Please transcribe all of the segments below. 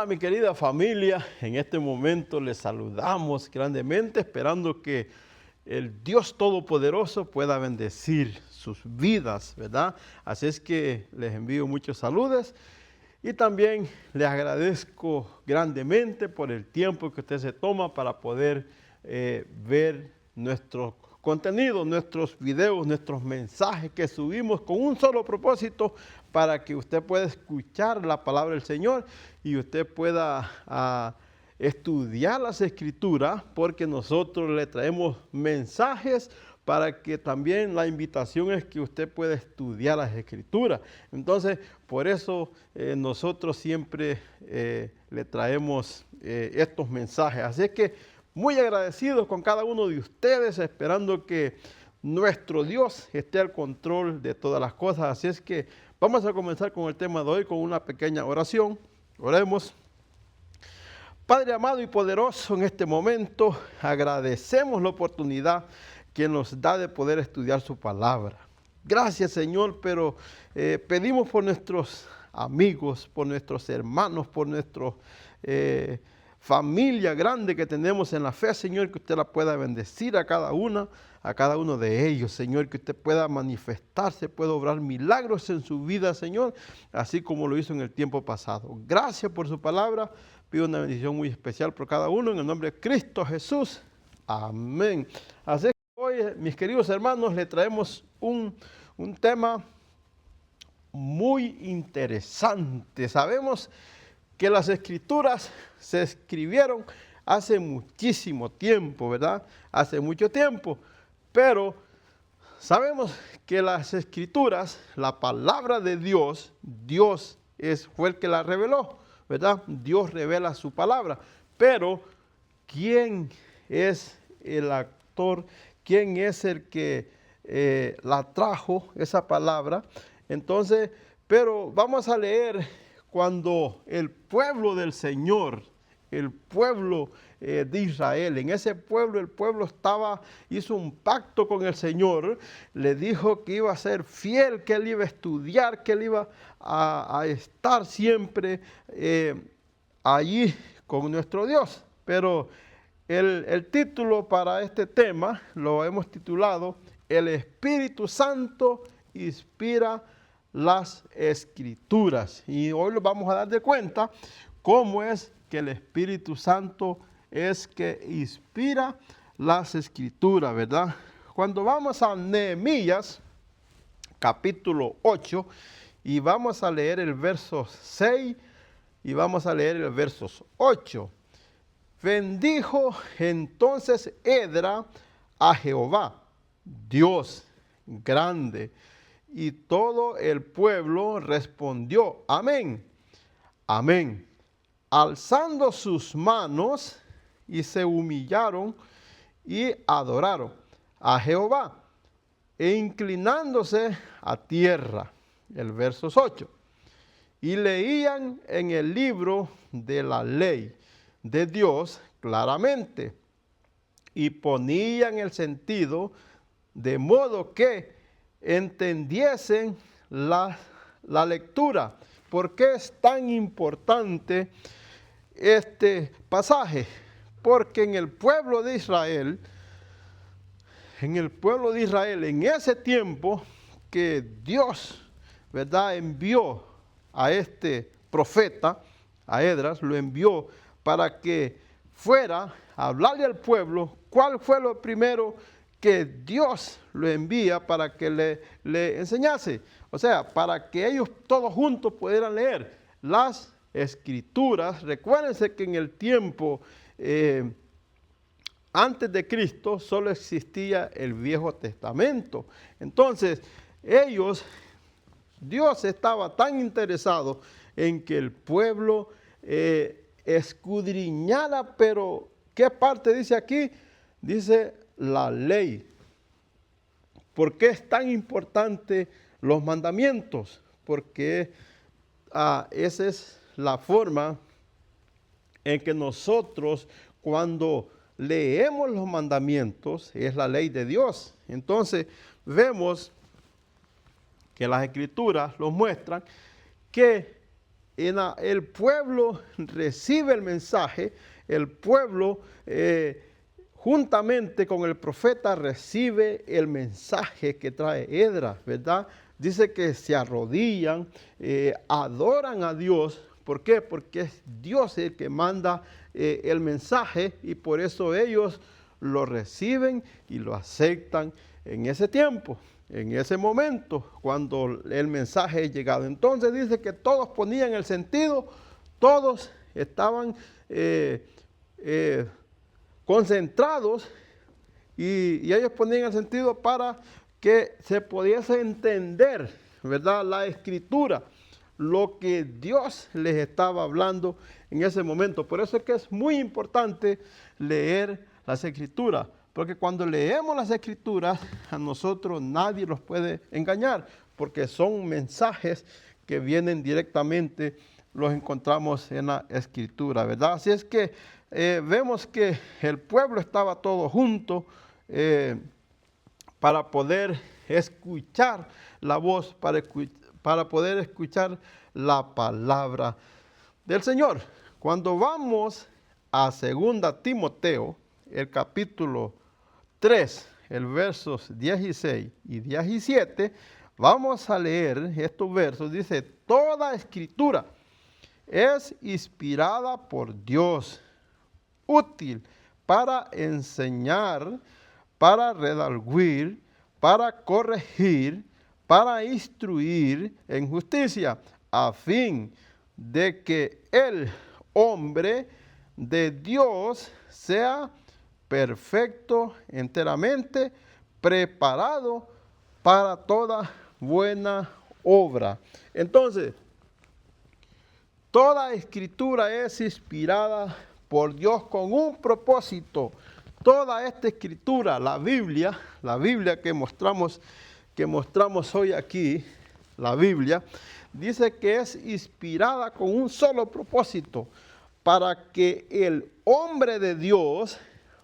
Hola mi querida familia, en este momento les saludamos grandemente esperando que el Dios Todopoderoso pueda bendecir sus vidas, ¿verdad? Así es que les envío muchos saludos y también les agradezco grandemente por el tiempo que usted se toma para poder ver nuestro contenido, nuestros videos, nuestros mensajes que subimos con un solo propósito para que usted pueda escuchar la palabra del Señor y usted pueda estudiar las Escrituras, porque nosotros le traemos mensajes para que también la invitación es que usted pueda estudiar las Escrituras. Entonces, por eso nosotros siempre le traemos estos mensajes. Así es que muy agradecidos con cada uno de ustedes, esperando que nuestro Dios esté al control de todas las cosas. Así es que vamos a comenzar con el tema de hoy con una pequeña oración. Oremos. Padre amado y poderoso, en este momento agradecemos la oportunidad que nos da de poder estudiar su palabra. Gracias, Señor, pero pedimos por nuestros amigos, por nuestros hermanos, por nuestros familia grande que tenemos en la fe, Señor, que usted la pueda bendecir a cada uno de ellos, Señor, que usted pueda manifestarse, pueda obrar milagros en su vida, Señor, así como lo hizo en el tiempo pasado. Gracias por su palabra, pido una bendición muy especial por cada uno, en el nombre de Cristo Jesús. Amén. Así que hoy, mis queridos hermanos, le traemos un tema muy interesante. Sabemos que las Escrituras se escribieron hace muchísimo tiempo, ¿verdad? Hace mucho tiempo, pero sabemos que las Escrituras, la palabra de Dios, fue el que la reveló, ¿verdad? Dios revela su palabra, pero ¿quién es el actor? ¿Quién es el que la trajo, esa palabra? Entonces, pero vamos a leer cuando el pueblo del Señor, el pueblo de Israel, en ese pueblo, el pueblo hizo un pacto con el Señor, le dijo que iba a ser fiel, que él iba a estudiar, que él iba a estar siempre allí con nuestro Dios. Pero el título para este tema lo hemos titulado El Espíritu Santo inspira las Escrituras. Y hoy nos vamos a dar de cuenta cómo es que el Espíritu Santo es que inspira las Escrituras, ¿verdad? Cuando vamos a Nehemías, capítulo 8, y vamos a leer el verso 6 y vamos a leer el verso 8. Bendijo entonces Edra a Jehová, Dios grande, y todo el pueblo respondió, amén, amén, alzando sus manos, y se humillaron y adoraron a Jehová, e inclinándose a tierra. El verso 8. Y leían en el libro de la ley de Dios claramente, y ponían el sentido de modo que entendiesen la lectura. ¿Por qué es tan importante este pasaje? Porque en el pueblo de Israel, en ese tiempo que Dios, ¿verdad?, envió a este profeta, a Esdras, lo envió para que fuera a hablarle al pueblo. ¿Cuál fue lo primero que Dios lo envía para que le enseñase? O sea, para que ellos todos juntos pudieran leer las Escrituras. Recuérdense que en el tiempo antes de Cristo solo existía el Viejo Testamento. Entonces, Dios estaba tan interesado en que el pueblo escudriñara, pero ¿qué parte dice aquí? Dice la ley. ¿Por qué es tan importante los mandamientos? Porque esa es la forma en que nosotros, cuando leemos los mandamientos, es la ley de Dios. Entonces vemos que las Escrituras nos muestran que el pueblo recibe el mensaje, el pueblo juntamente con el profeta recibe el mensaje que trae Esdras, ¿verdad? Dice que se arrodillan, adoran a Dios. ¿Por qué? Porque es Dios el que manda el mensaje y por eso ellos lo reciben y lo aceptan en ese tiempo, en ese momento, cuando el mensaje es llegado. Entonces dice que todos ponían el sentido, todos estaban concentrados y ellos ponían el sentido para que se pudiese entender, ¿verdad?, la escritura, lo que Dios les estaba hablando en ese momento. Por eso es que es muy importante leer las escrituras, porque cuando leemos las escrituras, a nosotros nadie los puede engañar, porque son mensajes que vienen directamente, los encontramos en la escritura, ¿verdad? Así es que vemos que el pueblo estaba todo junto para poder escuchar la voz, para poder escuchar la palabra del Señor. Cuando vamos a 2 Timoteo, el capítulo 3, el versos 16 y 17, vamos a leer estos versos. Dice, toda escritura es inspirada por Dios, útil para enseñar, para redarguir, para corregir, para instruir en justicia, a fin de que el hombre de Dios sea perfecto, enteramente preparado para toda buena obra. Entonces, toda escritura es inspirada por Dios con un propósito. Toda esta escritura, la Biblia que mostramos hoy aquí, la Biblia, dice que es inspirada con un solo propósito, para que el hombre de Dios,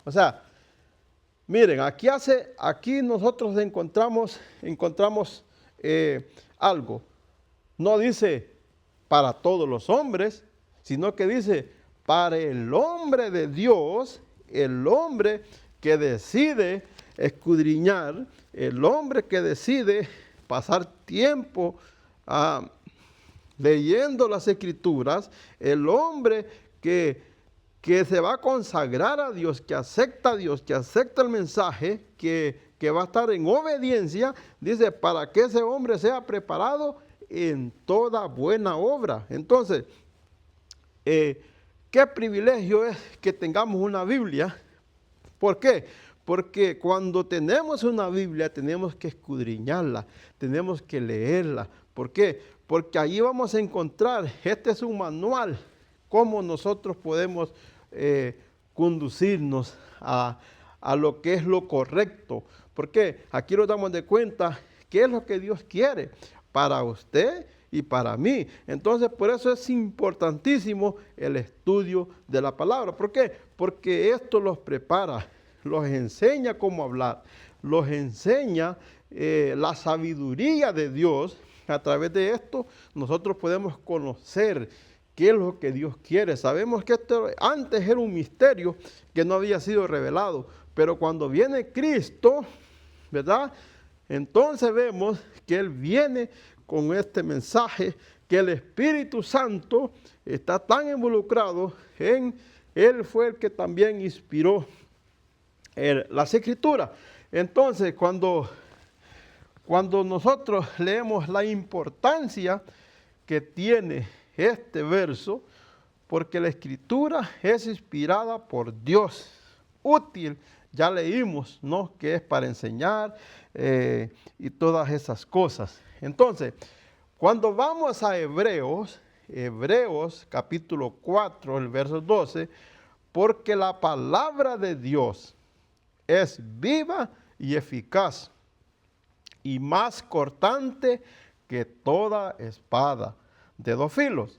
o sea, miren, aquí nosotros encontramos algo. No dice para todos los hombres, sino que dice para el hombre de Dios, el hombre que decide escudriñar, el hombre que decide pasar tiempo leyendo las escrituras, el hombre que se va a consagrar a Dios, que acepta a Dios, que acepta el mensaje, que va a estar en obediencia, dice, para que ese hombre sea preparado en toda buena obra. Entonces, qué privilegio es que tengamos una Biblia. ¿Por qué? Porque cuando tenemos una Biblia tenemos que escudriñarla, tenemos que leerla. ¿Por qué? Porque allí vamos a encontrar, este es un manual, cómo nosotros podemos conducirnos a lo que es lo correcto. ¿Por qué? Aquí nos damos de cuenta qué es lo que Dios quiere para usted y para mí. Entonces, por eso es importantísimo el estudio de la palabra. ¿Por qué? Porque esto los prepara, los enseña cómo hablar, los enseña la sabiduría de Dios. A través de esto, nosotros podemos conocer qué es lo que Dios quiere. Sabemos que esto antes era un misterio que no había sido revelado, pero cuando viene Cristo, ¿verdad? Entonces vemos que Él viene con este mensaje, que el Espíritu Santo está tan involucrado en Él, fue el que también inspiró las Escrituras. Entonces, cuando nosotros leemos la importancia que tiene este verso, porque la Escritura es inspirada por Dios, útil, ya leímos, ¿no?, que es para enseñar y todas esas cosas. Entonces, cuando vamos a Hebreos capítulo 4, el verso 12, porque la palabra de Dios es viva y eficaz y más cortante que toda espada de dos filos,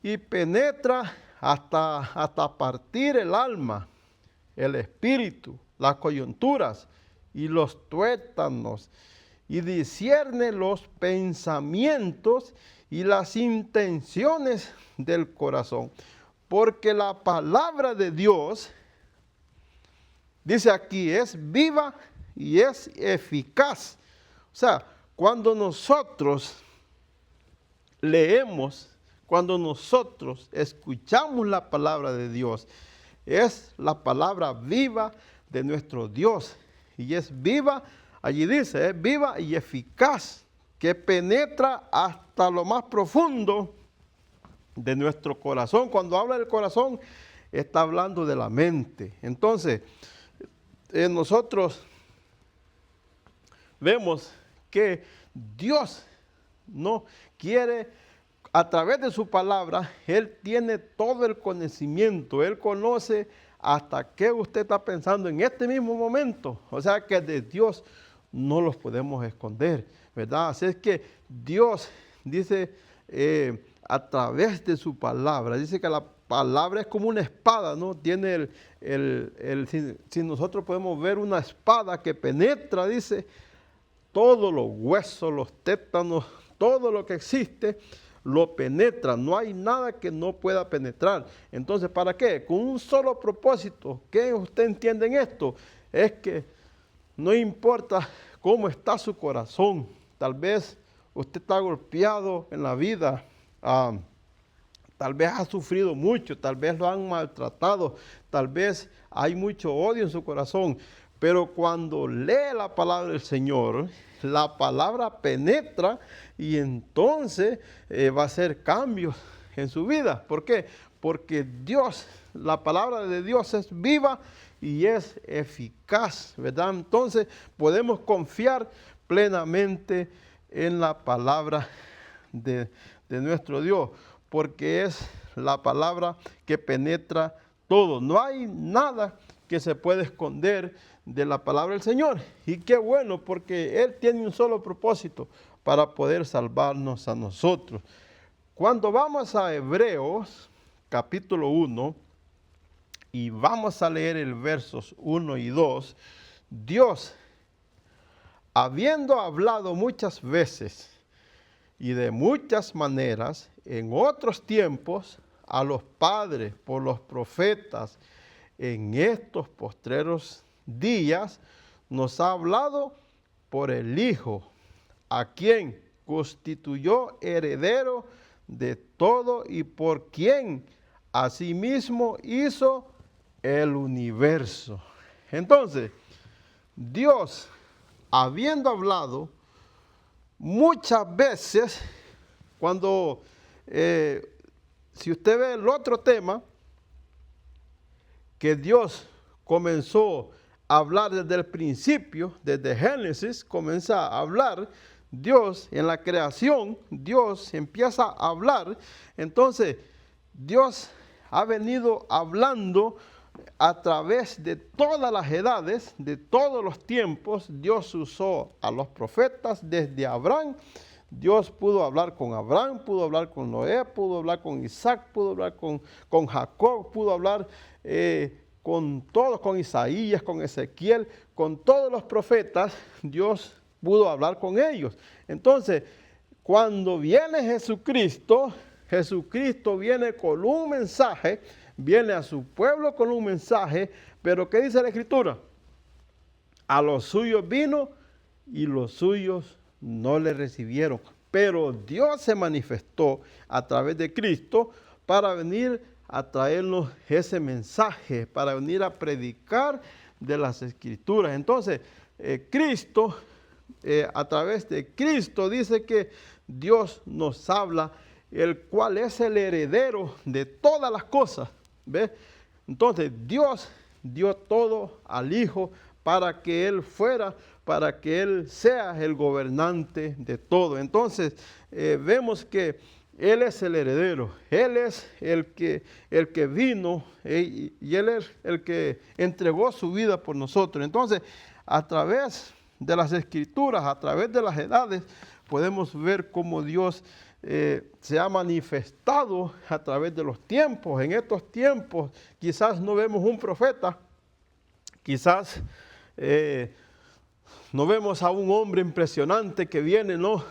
y penetra hasta partir el alma, el espíritu, las coyunturas y los tuétanos, y discierne los pensamientos y las intenciones del corazón. Porque la palabra de Dios, dice aquí, es viva y es eficaz. O sea, cuando nosotros leemos, cuando nosotros escuchamos la palabra de Dios, es la palabra viva de nuestro Dios. Y es viva, allí dice, es viva y eficaz, que penetra hasta lo más profundo de nuestro corazón. Cuando habla del corazón, está hablando de la mente. Entonces, nosotros vemos que Dios no quiere, a través de su palabra, Él tiene todo el conocimiento. Él conoce hasta qué usted está pensando en este mismo momento. O sea que de Dios no los podemos esconder, ¿verdad? Así es que Dios dice a través de su palabra, dice que la palabra es como una espada, ¿no? Tiene si nosotros podemos ver una espada que penetra, dice, todos los huesos, los tétanos, todo lo que existe, lo penetra. No hay nada que no pueda penetrar. Entonces, ¿para qué? Con un solo propósito. ¿Qué usted entiende en esto? Es que no importa cómo está su corazón. Tal vez usted está golpeado en la vida. Tal vez ha sufrido mucho. Tal vez lo han maltratado. Tal vez hay mucho odio en su corazón. Pero cuando lee la palabra del Señor, la palabra penetra y entonces va a hacer cambios en su vida. ¿Por qué? Porque Dios, la palabra de Dios es viva y es eficaz, ¿verdad? Entonces podemos confiar plenamente en la palabra de nuestro Dios, porque es la palabra que penetra todo. No hay nada que se puede esconder de la palabra del Señor. Y qué bueno, porque Él tiene un solo propósito, para poder salvarnos a nosotros. Cuando vamos a Hebreos, capítulo 1, y vamos a leer el versos 1 y 2, Dios, habiendo hablado muchas veces y de muchas maneras en otros tiempos a los padres por los profetas, en estos postreros días nos ha hablado por el Hijo, a quien constituyó heredero de todo y por quien asimismo hizo el universo. Entonces, Dios, habiendo hablado muchas veces, cuando, si usted ve el otro tema, que Dios comenzó a hablar desde el principio, desde Génesis, comienza a hablar Dios en la creación, Dios empieza a hablar. Entonces, Dios ha venido hablando a través de todas las edades, de todos los tiempos. Dios usó a los profetas desde Abraham. Dios pudo hablar con Abraham, pudo hablar con Noé, pudo hablar con Isaac, pudo hablar con Jacob, pudo hablar con todos, con Isaías, con Ezequiel, con todos los profetas. Dios pudo hablar con ellos. Entonces, cuando viene Jesucristo, Jesucristo viene con un mensaje, viene a su pueblo con un mensaje, pero ¿qué dice la Escritura? A los suyos vino y los suyos no le recibieron. Pero Dios se manifestó a través de Cristo para venir a traernos ese mensaje, para venir a predicar de las Escrituras. Entonces, Cristo, a través de Cristo, dice que Dios nos habla, el cual es el heredero de todas las cosas. ¿Ve? Entonces, Dios dio todo al Hijo para que Él fuera, para que Él sea el gobernante de todo. Entonces, vemos que Él es el heredero, Él es el que vino y Él es el que entregó su vida por nosotros. Entonces, a través de las Escrituras, a través de las edades, podemos ver cómo Dios se ha manifestado a través de los tiempos. En estos tiempos quizás no vemos un profeta, quizás No vemos a un hombre impresionante que viene, ¿no?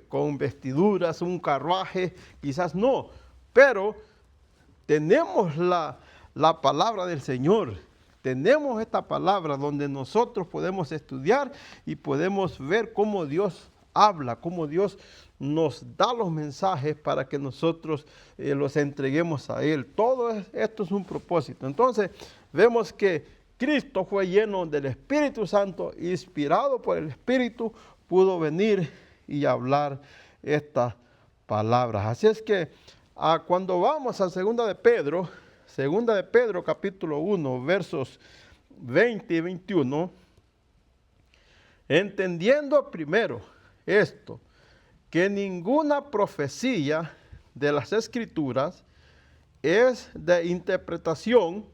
Con vestiduras, un carruaje, quizás no, pero tenemos la palabra del Señor. Tenemos esta palabra donde nosotros podemos estudiar y podemos ver cómo Dios habla, cómo Dios nos da los mensajes para que nosotros los entreguemos a Él. Todo esto es un propósito. Entonces, vemos que Cristo fue lleno del Espíritu Santo, inspirado por el Espíritu, pudo venir y hablar estas palabras. Así es que cuando vamos a segunda de Pedro capítulo 1, versos 20 y 21, entendiendo primero esto, que ninguna profecía de las Escrituras es de interpretación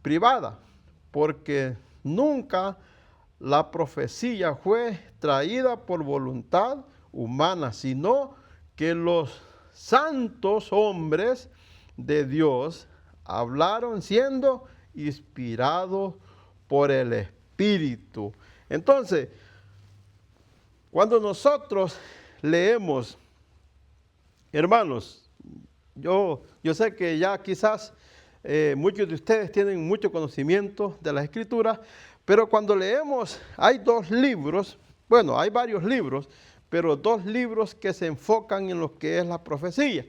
privada, porque nunca la profecía fue traída por voluntad humana, sino que los santos hombres de Dios hablaron siendo inspirados por el Espíritu. Entonces, cuando nosotros leemos, hermanos, yo sé que ya quizás muchos de ustedes tienen mucho conocimiento de las Escrituras, pero cuando leemos, hay dos libros, bueno, hay varios libros, pero dos libros que se enfocan en lo que es la profecía,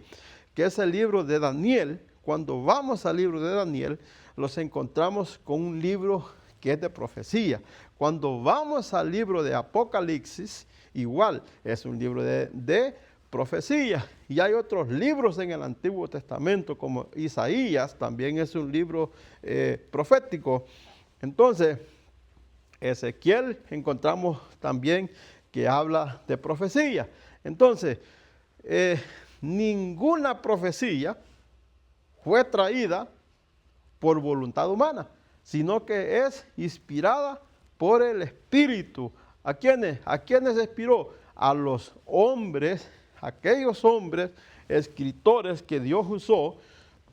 que es el libro de Daniel. Cuando vamos al libro de Daniel, los encontramos con un libro que es de profecía. Cuando vamos al libro de Apocalipsis, igual es un libro de profecía. Y hay otros libros en el Antiguo Testamento, como Isaías, también es un libro profético. Entonces, Ezequiel encontramos también que habla de profecía. Entonces, ninguna profecía fue traída por voluntad humana, sino que es inspirada por el Espíritu. ¿A quiénes? ¿A quiénes inspiró? A los hombres, aquellos hombres, escritores que Dios usó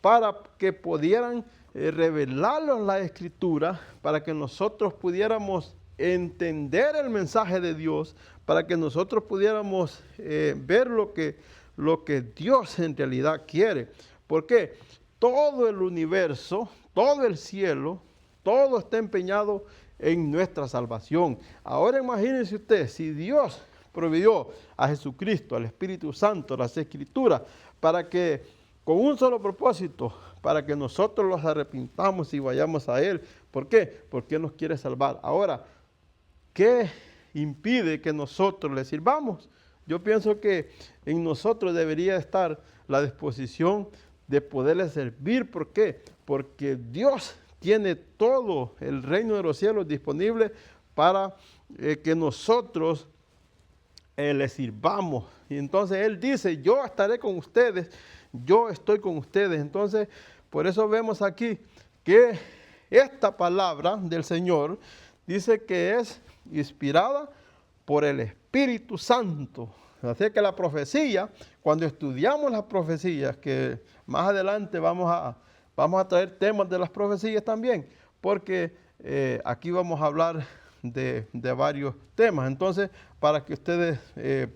para que pudieran revelarnos la Escritura, para que nosotros pudiéramos entender el mensaje de Dios, para que nosotros pudiéramos ver lo que Dios en realidad quiere. ¿Por qué? Todo el universo, todo el cielo, todo está empeñado en nuestra salvación. Ahora imagínense usted, si Dios proveyó a Jesucristo, al Espíritu Santo, las Escrituras, para que con un solo propósito, para que nosotros los arrepintamos y vayamos a Él. ¿Por qué? Porque Él nos quiere salvar. Ahora, ¿qué impide que nosotros le sirvamos? Yo pienso que en nosotros debería estar la disposición de poderle servir. ¿Por qué? Porque Dios tiene todo el reino de los cielos disponible para que nosotros le sirvamos. Y entonces Él dice, yo estaré con ustedes, yo estoy con ustedes. Entonces, por eso vemos aquí que esta palabra del Señor dice que es inspirada por el Espíritu Santo. Así que la profecía, cuando estudiamos las profecías, que más adelante vamos a traer temas de las profecías también, porque aquí vamos a hablar de varios temas. Entonces, para que ustedes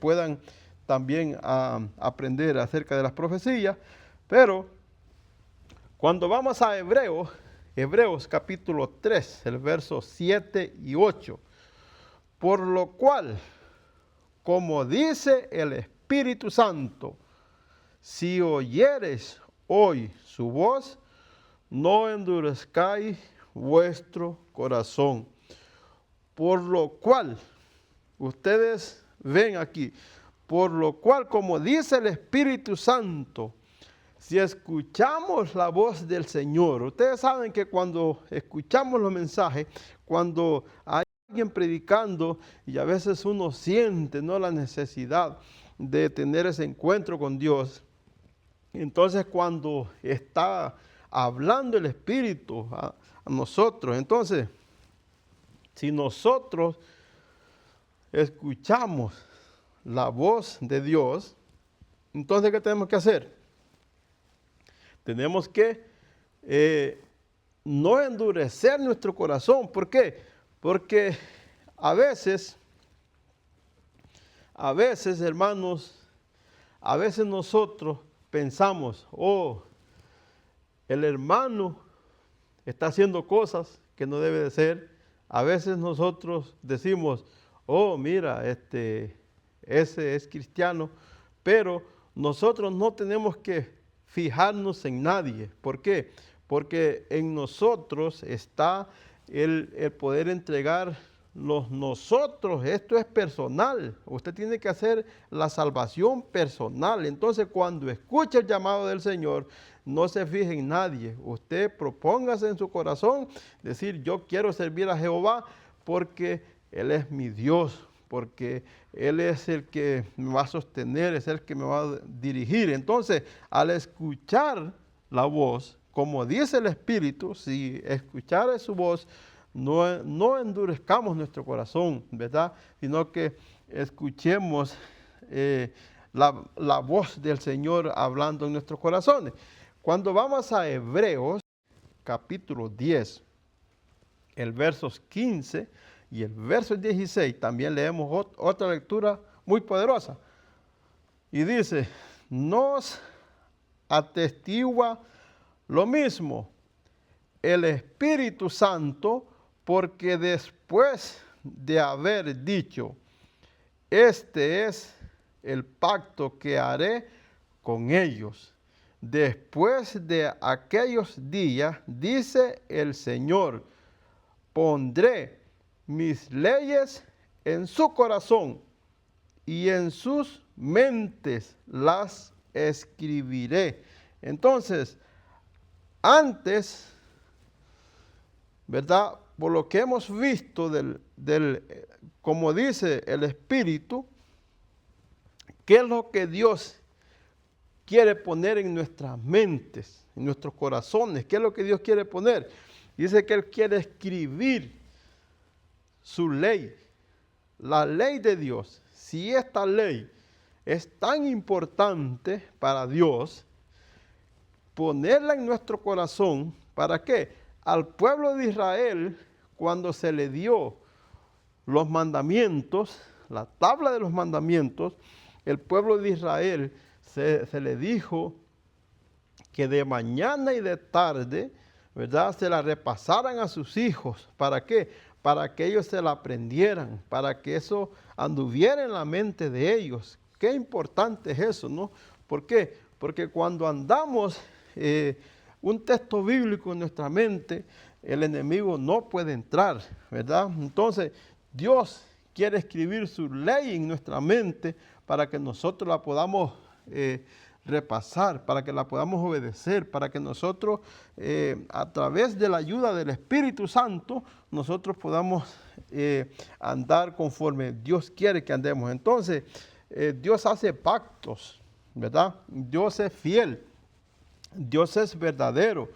puedan también aprender acerca de las profecías. Pero cuando vamos a Hebreos capítulo 3, el verso 7 y 8, por lo cual, como dice el Espíritu Santo, si oyeres hoy su voz, no endurezcáis vuestro corazón. Por lo cual, ustedes ven aquí, por lo cual, como dice el Espíritu Santo, si escuchamos la voz del Señor, ustedes saben que cuando escuchamos los mensajes, cuando hay alguien predicando y a veces uno siente, ¿no?, la necesidad de tener ese encuentro con Dios, entonces cuando está hablando el Espíritu a nosotros, entonces si nosotros escuchamos la voz de Dios, entonces ¿qué tenemos que hacer? Tenemos que no endurecer nuestro corazón. ¿Por qué? Porque A veces, hermanos, a veces nosotros pensamos, oh, el hermano está haciendo cosas que no debe de ser. A veces nosotros decimos, oh, mira, ese es cristiano, pero nosotros no tenemos que fijarnos en nadie. ¿Por qué? Porque en nosotros está el poder entregar nosotros. Esto es personal. Usted tiene que hacer la salvación personal. Entonces, cuando escuche el llamado del Señor, no se fije en nadie. Usted propóngase en su corazón decir, yo quiero servir a Jehová porque Él es mi Dios, porque Él es el que me va a sostener, es el que me va a dirigir. Entonces, al escuchar la voz, como dice el Espíritu, si escuchara su voz, no endurezcamos nuestro corazón, ¿verdad? Sino que escuchemos la voz del Señor hablando en nuestros corazones. Cuando vamos a Hebreos, capítulo 10, el versos 15 y el verso 16, también leemos otra lectura muy poderosa. Y dice, nos atestigua lo mismo el Espíritu Santo, porque después de haber dicho, este es el pacto que haré con ellos. Después de aquellos días, dice el Señor, pondré mis leyes en su corazón y en sus mentes las escribiré. Entonces, antes, ¿verdad? Por lo que hemos visto como dice el Espíritu, ¿qué es lo que Dios quiere poner en nuestras mentes, en nuestros corazones? ¿Qué es lo que Dios quiere poner? Dice que Él quiere escribir su ley, la ley de Dios. Si esta ley es tan importante para Dios, ponerla en nuestro corazón, ¿para qué? Al pueblo de Israel, cuando se le dio los mandamientos, la tabla de los mandamientos, el pueblo de Israel se le dijo que de mañana y de tarde, ¿verdad?, se la repasaran a sus hijos. ¿Para qué? Para que ellos se la aprendieran, para que eso anduviera en la mente de ellos. Qué importante es eso, ¿no? ¿Por qué? Porque cuando andamos un texto bíblico en nuestra mente, el enemigo no puede entrar, ¿verdad? Entonces, Dios quiere escribir su ley en nuestra mente para que nosotros la podamos repasar, para que la podamos obedecer, para que nosotros, a través de la ayuda del Espíritu Santo, nosotros podamos andar conforme Dios quiere que andemos. Entonces, Dios hace pactos, ¿verdad? Dios es fiel, Dios es verdadero,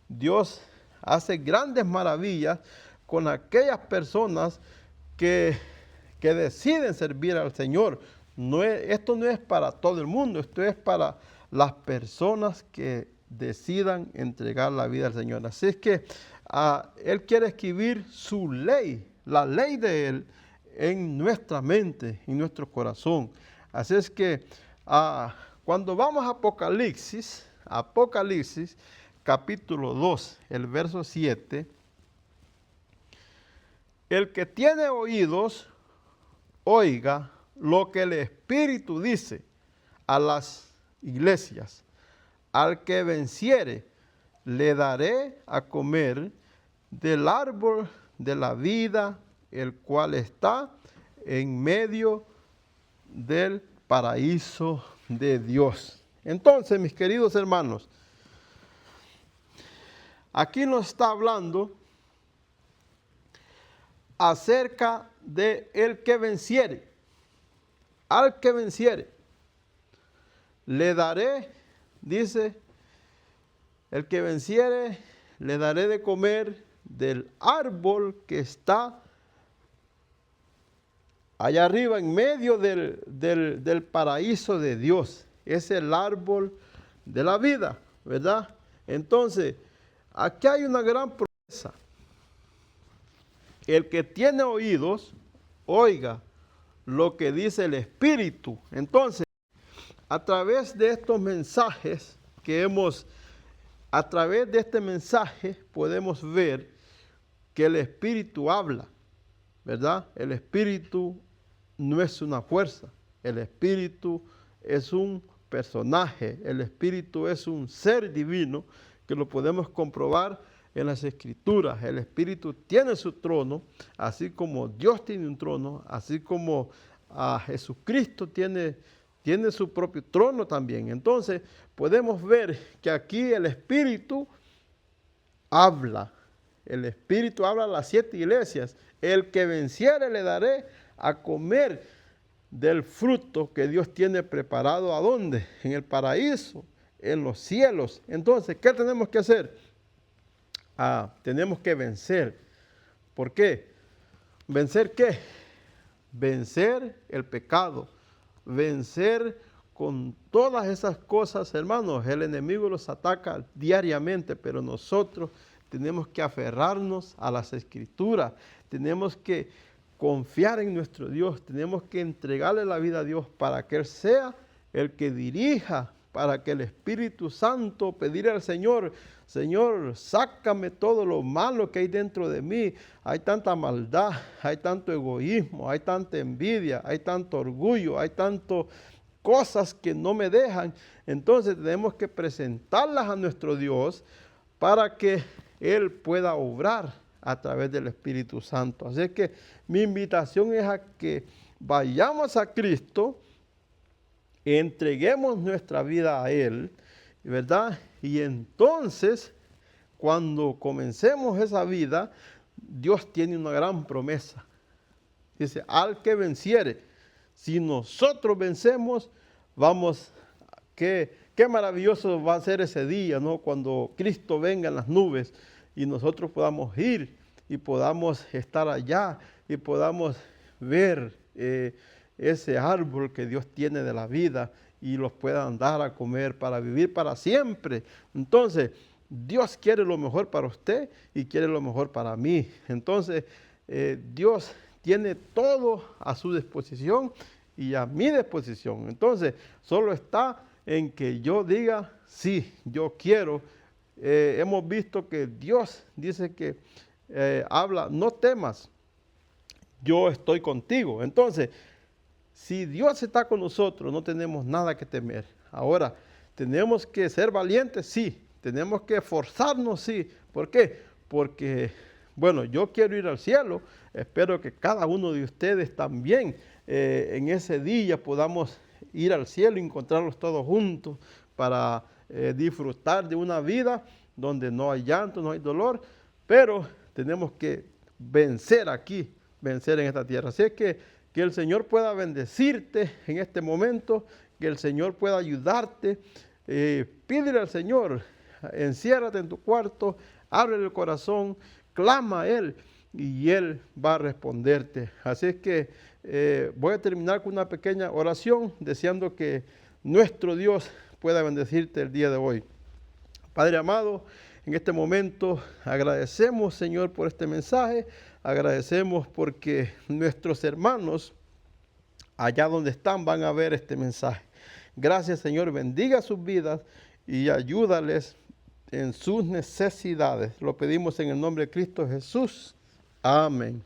Dios hace grandes maravillas con aquellas personas que deciden servir al Señor. Esto no es para todo el mundo, esto es para las personas que decidan entregar la vida al Señor. Así es que Él quiere escribir su ley, la ley de Él, en nuestra mente, en nuestro corazón. Así es que cuando vamos a Apocalipsis, capítulo 2, el verso 7, el que tiene oídos, oiga lo que el Espíritu dice a las iglesias. Al que venciere, le daré a comer del árbol de la vida, el cual está en medio del paraíso de Dios. Entonces, mis queridos hermanos, aquí nos está hablando acerca de el que venciere. Al que venciere, le daré, dice, el que venciere, le daré de comer del árbol que está allá arriba, en medio del paraíso de Dios. Es el árbol de la vida, ¿verdad? Entonces, aquí hay una gran promesa. El que tiene oídos, oiga lo que dice el Espíritu. Entonces, a través de estos mensajes a través de este mensaje podemos ver que el Espíritu habla, ¿verdad? El Espíritu no es una fuerza, el Espíritu es un personaje, el Espíritu es un ser divino que lo podemos comprobar en las Escrituras. El Espíritu tiene su trono, así como Dios tiene un trono, así como Jesucristo tiene su propio trono también. Entonces podemos ver que aquí el Espíritu habla. El Espíritu habla a las 7 iglesias. El que venciere le daré a comer del fruto que Dios tiene preparado. ¿A dónde? En el paraíso, en los cielos. Entonces, ¿qué tenemos que hacer? Tenemos que vencer. ¿Por qué? ¿Vencer qué? Vencer el pecado. Vencer con todas esas cosas, hermanos. El enemigo los ataca diariamente, pero nosotros tenemos que aferrarnos a las Escrituras. Tenemos que confiar en nuestro Dios. Tenemos que entregarle la vida a Dios para que Él sea el que dirija, para que el Espíritu Santo pedirle al Señor: Señor, sácame todo lo malo que hay dentro de mí. Hay tanta maldad, hay tanto egoísmo, hay tanta envidia, hay tanto orgullo, hay tantas cosas que no me dejan. Entonces tenemos que presentarlas a nuestro Dios para que Él pueda obrar a través del Espíritu Santo. Así que mi invitación es a que vayamos a Cristo, entreguemos nuestra vida a Él, ¿verdad? Y entonces, cuando comencemos esa vida, Dios tiene una gran promesa. Dice: al que venciere. Si nosotros vencemos, qué maravilloso va a ser ese día, ¿no? Cuando Cristo venga en las nubes y nosotros podamos ir y podamos estar allá y podamos ver ese árbol que Dios tiene de la vida y los puedan dar a comer para vivir para siempre. Entonces, Dios quiere lo mejor para usted y quiere lo mejor para mí. Entonces, Dios tiene todo a su disposición y a mi disposición. Entonces, solo está en que yo diga: sí, yo quiero. Hemos visto que Dios dice que habla: no temas, yo estoy contigo. Entonces, si Dios está con nosotros, no tenemos nada que temer. Ahora, tenemos que ser valientes, sí. Tenemos que esforzarnos, sí. ¿Por qué? Porque, bueno, yo quiero ir al cielo. Espero que cada uno de ustedes también en ese día podamos ir al cielo y encontrarlos todos juntos para disfrutar de una vida donde no hay llanto, no hay dolor. Pero tenemos que vencer aquí, vencer en esta tierra. Así es que el Señor pueda bendecirte en este momento, que el Señor pueda ayudarte. Pídele al Señor, enciérrate en tu cuarto, ábrele el corazón, clama a Él y Él va a responderte. Así es que voy a terminar con una pequeña oración, deseando que nuestro Dios pueda bendecirte el día de hoy. Padre amado, en este momento agradecemos, Señor, por este mensaje. Agradecemos porque nuestros hermanos allá donde están van a ver este mensaje. Gracias, Señor, bendiga sus vidas y ayúdales en sus necesidades. Lo pedimos en el nombre de Cristo Jesús. Amén.